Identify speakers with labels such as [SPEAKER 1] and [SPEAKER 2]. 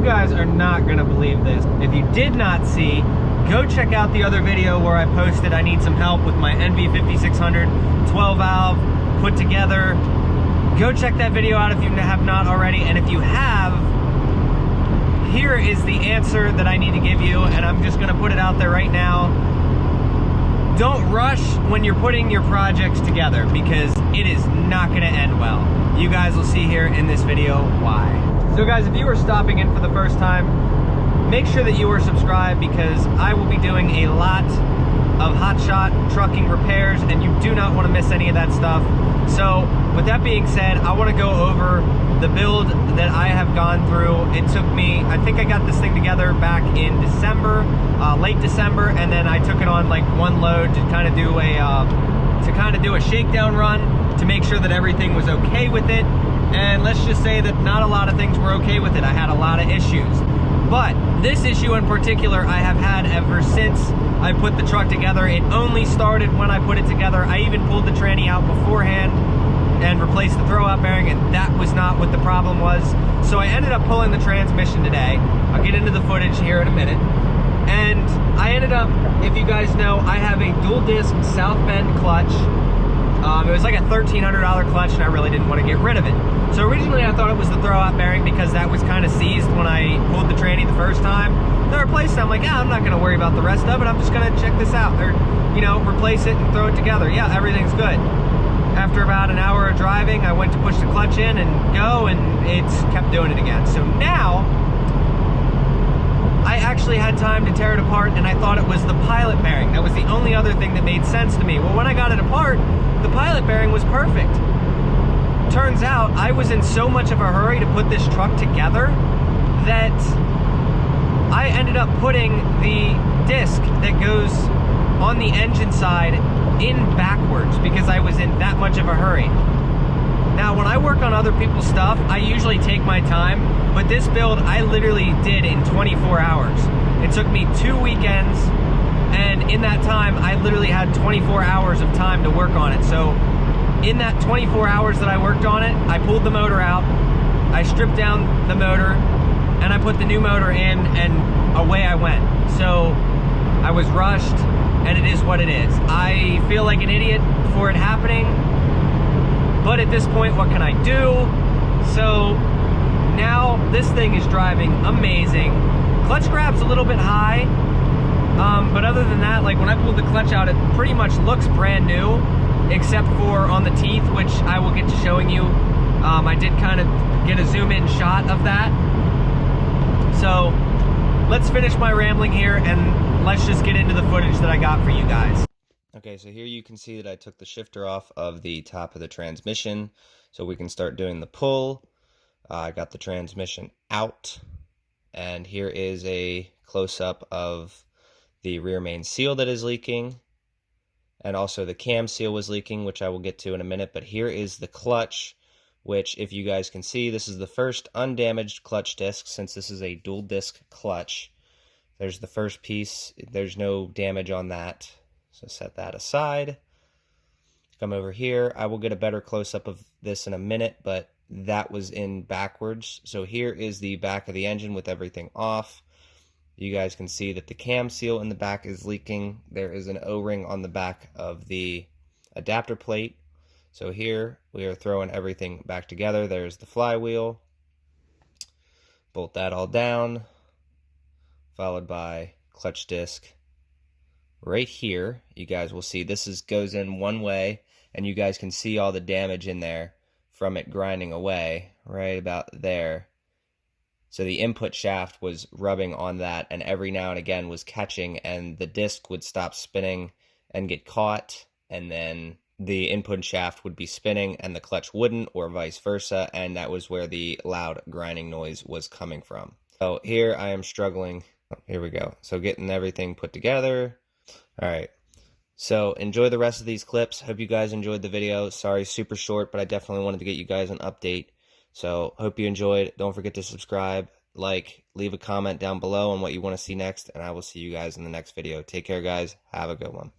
[SPEAKER 1] guys are not gonna believe this. If you did not see, go check out the other video where I posted I need some help with my NV5600 12 valve put together. Go check that video out if you have not already, and if you have, here is the answer that I need to give you, and I'm just gonna put it out there right now. Don't rush when you're putting your projects together, because it is not gonna end well. You guys will see here in this video why. So guys, if you are stopping in for the first time, make sure that you are subscribed, because I will be doing a lot of hotshot trucking repairs, and you do not want to miss any of that stuff. So with that being said, I want to go over the build that I have gone through. It took me, I think I got this thing together back in December, late December, and then I took it on like one load to kind of do a shakedown run to make sure that everything was okay with it. And let's just say that not a lot of things were okay with it. I had a lot of issues. But this issue in particular I have had ever since I put the truck together. It only started when I put it together. I even pulled the tranny out beforehand and replaced the throwout bearing, and that was not what the problem was. So I ended up pulling the transmission today. I'll get into the footage here in a minute. And I ended up, if you guys know, I have a dual disc South Bend clutch. It was like a $1,300 clutch, and I really didn't want to get rid of it. So originally I thought it was the throwout bearing because that was kind of seized when I pulled the tranny the first time. Then I replaced it. I'm like, yeah, I'm not going to worry about the rest of it. I'm just going to check this out, or, you know, replace it and throw it together. Yeah, everything's good. After about an hour of driving, I went to push the clutch in and go, and it's kept doing it again. So now I actually had time to tear it apart, and I thought it was the pilot bearing. That was the only other thing that made sense to me. Well, when I got it apart, the pilot bearing was perfect. Turns out I was in so much of a hurry to put this truck together that I ended up putting the disc that goes on the engine side in backwards because I was in that much of a hurry. Now, when I work on other people's stuff, I usually take my time, but this build I literally did in 24 hours. It took me 2 weekends, and in that time, I literally had 24 hours of time to work on it. So in that 24 hours that I worked on it, I pulled the motor out, I stripped down the motor, and I put the new motor in, and away I went. So I was rushed, and it is what it is. I feel like an idiot for it happening, but at this point, what can I do? So now this thing is driving amazing. Clutch grab's a little bit high, but other than that, like when I pulled the clutch out, it pretty much looks brand new, except for on the teeth, which I will get to showing you. I did kind of get a zoom in shot of that. So let's finish my rambling here, and let's just get into the footage that I got for you guys.
[SPEAKER 2] Okay, so here you can see that I took the shifter off of the top of the transmission, so we can start doing the pull. I got the transmission out, and here is a close-up of the rear main seal that is leaking, and also the cam seal was leaking, which I will get to in a minute. But here is the clutch, which, if you guys can see, this is the first undamaged clutch disc since this is a dual disc clutch. There's the first piece. There's no damage on that. So set that aside. Come over here. I will get a better close-up of this in a minute, but that was in backwards. So here is the back of the engine with everything off. You guys can see that the cam seal in the back is leaking. There is an O-ring on the back of the adapter plate. So here we are throwing everything back together. There's the flywheel. Bolt that all down, followed by clutch disc. Right here, you guys will see this goes in one way, and you guys can see all the damage in there from it grinding away right about there. So the input shaft was rubbing on that, and every now and again was catching, and the disc would stop spinning and get caught, and then the input shaft would be spinning and the clutch wouldn't, or vice versa, and that was where the loud grinding noise was coming from. So here I am struggling. Here we go. So getting everything put together. All right, so enjoy the rest of these clips. Hope you guys enjoyed the video. Sorry, super short, but I definitely wanted to get you guys an update. So hope you enjoyed. Don't forget to subscribe, like, leave a comment down below on what you want to see next, and I will see you guys in the next video. Take care, guys. Have a good one.